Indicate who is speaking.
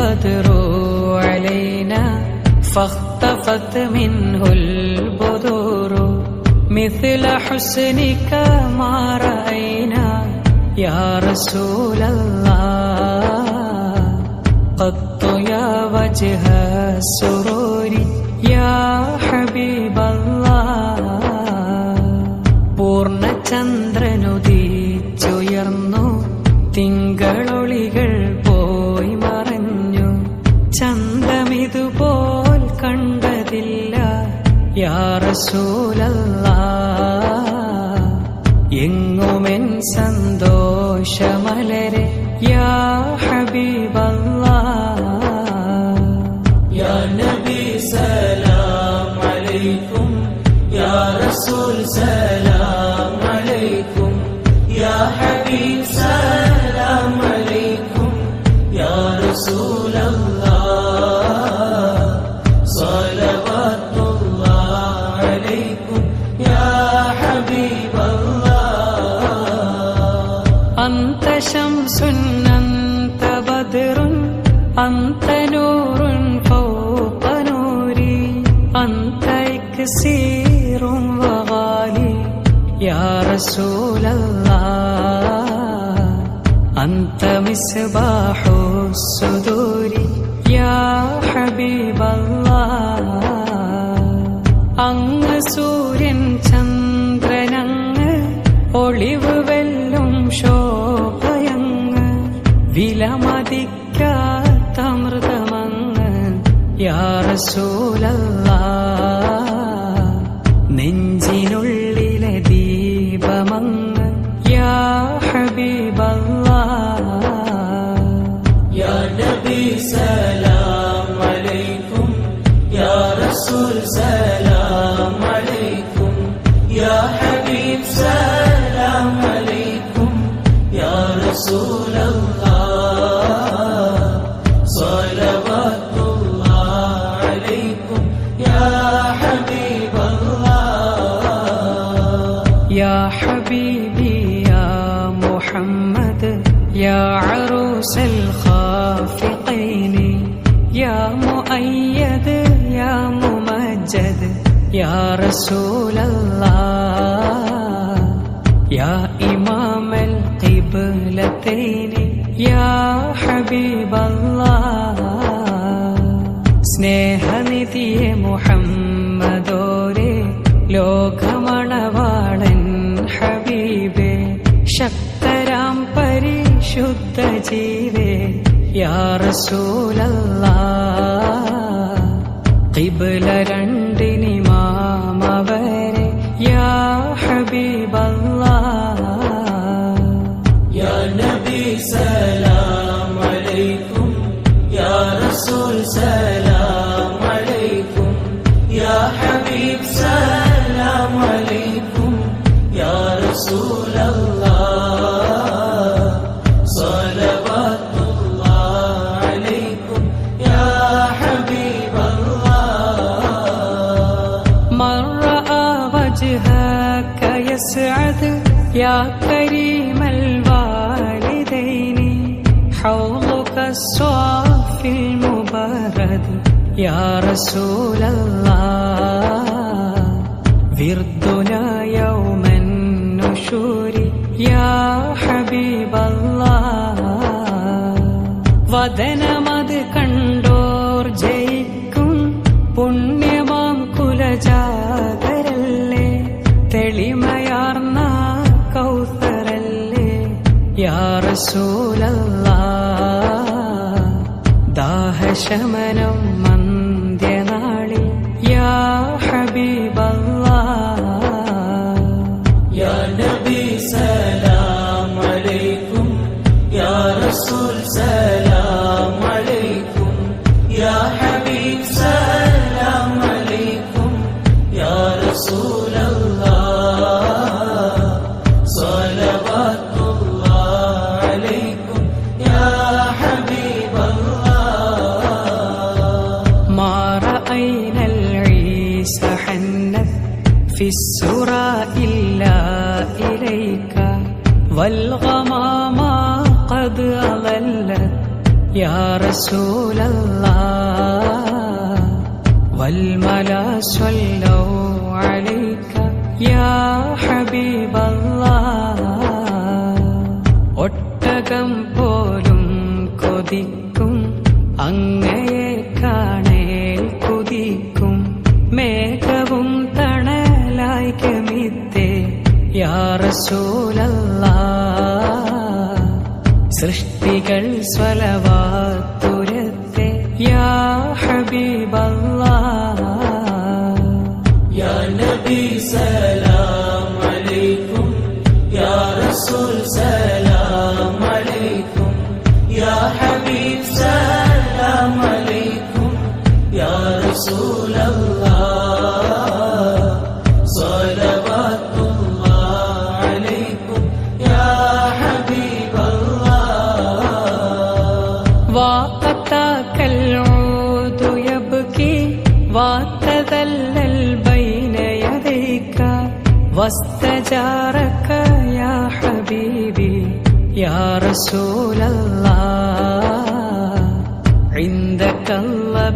Speaker 1: البدر علينا فاختفت منه البذور مثل حسنك ما رأينا يا رسول الله قط يا وجه السرور يا حبيب الله പൂർണ്ണചന്ദ്രനുദിച്ചുയർന്നു തിങ്കളൊളികൾ പോയി മറഞ്ഞു ചന്തമിതുപോൽ കണ്ടതില്ല യാ റസൂലല്ലാഹ് എങ്ങുമെൻ സന്തോഷമലരെ യാ ഹബീബല്ലാഹ് യാ നബി സലാം അലൈക്കും യാ റസൂൽ സലാം അലൈക്കും യാ ഹബീബ് സലാം അലൈക്കും യാ റസൂലല്ലാഹ് സ്വലവാത്തുല്ലാഹ് അലൈക്കും യാ ഹബീബല്ലാഹ് അന്ത ശംസുൻ അന്ത ബദ്റുൻ അന്ത നൂറുൻ ഫൗഖ നൂരി അന്ത ഇക്സീറുൻ വഗാലി യാ റസൂലല്ലാഹ് അന്ത മിസ്ബാഹു സുദൂരി യാ ഹബീബല്ലാഹ് അങ്ങ് സൂര്യൻ ചന്ദ്രനങ്ങ് ഒളിവ് വെല്ലും ശോഭയങ്ങ് വിലമതിക്കാത്ത അമൃതമങ്ങ് യാ റസൂലല്ലാഹ് നെഞ്ചിനുള്ളിലെ ദീപമങ്ങ് യാ ഹബീബല്ലാഹ് യാ നബി സലാം അലൈക്കും യാ റസൂൽ സലാം അലൈക്കും യാ ഹബീബ് സലാം അലൈക്കും യാ റസൂലല്ലാഹ് സ്വലവാത്തുല്ലാഹ് അലൈക്കും യാ ഹബീബല്ലാഹ് യാ ഹബീബി യാ മുഹമ്മദ് യാ അറൂസൽ ഖാഫിഖൈനി യാ മുഅയ്യദ് യാ മുമജ്ജദ് യാ റസൂലല്ലാഹ് യാ ഇമാമൽ ഖിബ്ലതൈനി യാ ഹബീബല്ലാഹ് സ്നേഹനിധിയെ മുഹമ്മദോരെ ലോകമണവാളൻ ഹബീബേ ശക്തരാം പരിശുദ്ധ ജീവേ യാ റസൂലല്ലാഹ് ഖിബ്ല രണ്ടിനിമാമവരെ യാ ഹബീബല്ലാഹ് യാ നബി സലാം അലൈക്കും യാ റസൂൽ സലാം അലൈക്കും യാ ഹബീബ് സലാം അലൈക്കും യാ റസൂലല്ലാഹ് സ്വലവാത്തുല്ലാഹ് അലൈക്കും യാ ഹബീബല്ലാഹ് മൻ റആ വജ്ഹക യസ്അദ് യാ കരീമൽ വാലിദൈനി ഹൗളുക സ്വാഫിൽ മുബാരദ് യാ റസൂലല്ലാഹ് വിർദുനാ യൗമൻ നുശൂരി യാ ഹബീബല്ലാഹ് വദനമത് കണ്ടോർ ജയിക്കും പുണ്യമാം കുലജാതരല്ലേ തെളിമയാർന്ന കൗസറല്ലേ യാ റസൂലല്ലാഹ് ദാഹശമനം മന്ത്യനാളി യാ ഹബീബല്ലാഹ് യാ നബി സലാം അലൈക്കും യാ റസൂൽ സലാം അലൈക്കും യാ ഹബീബ് സലാം അലൈക്കും യാ റസൂലല്ലാഹ് സ്വലവാത്തുല്ലാഹ് അലൈക്കും യാ ഹബീബല്ലാഹ് മാ റഅയ്നൽ ഈസ ഹന്നത് في السرى إلا إليك والغمام قد أظلت يا رسول الله والملا صلوا عليك يا حبيب الله ഒട്ടകം പോലും കൊതിക്കും അങ്ങയെ കാണേൽ കുതിക്കും മേഘവും തണലായി കമിത്തേ യാ റസൂലല്ലാഹ് സൃഷ്ടികൾ സ്വലവാത്തുരത്തെ യാ ഹബീബല്ലാഹ് യാ നബി സലാം അലൈക്കും യാ റസൂൽ സലാം അലൈക്കും യാ ഹബീബ് സലാം അലൈക്കും യാ റസൂലല്ലാഹ് സ്വലവാത്തുല്ലാഹ് അലൈക്കും യാ ഹബീബല്ലാഹ് وأتاك العود يبكي وتذلل بين يديك واستجارك يا حبيبي يا رسول الله عندك الله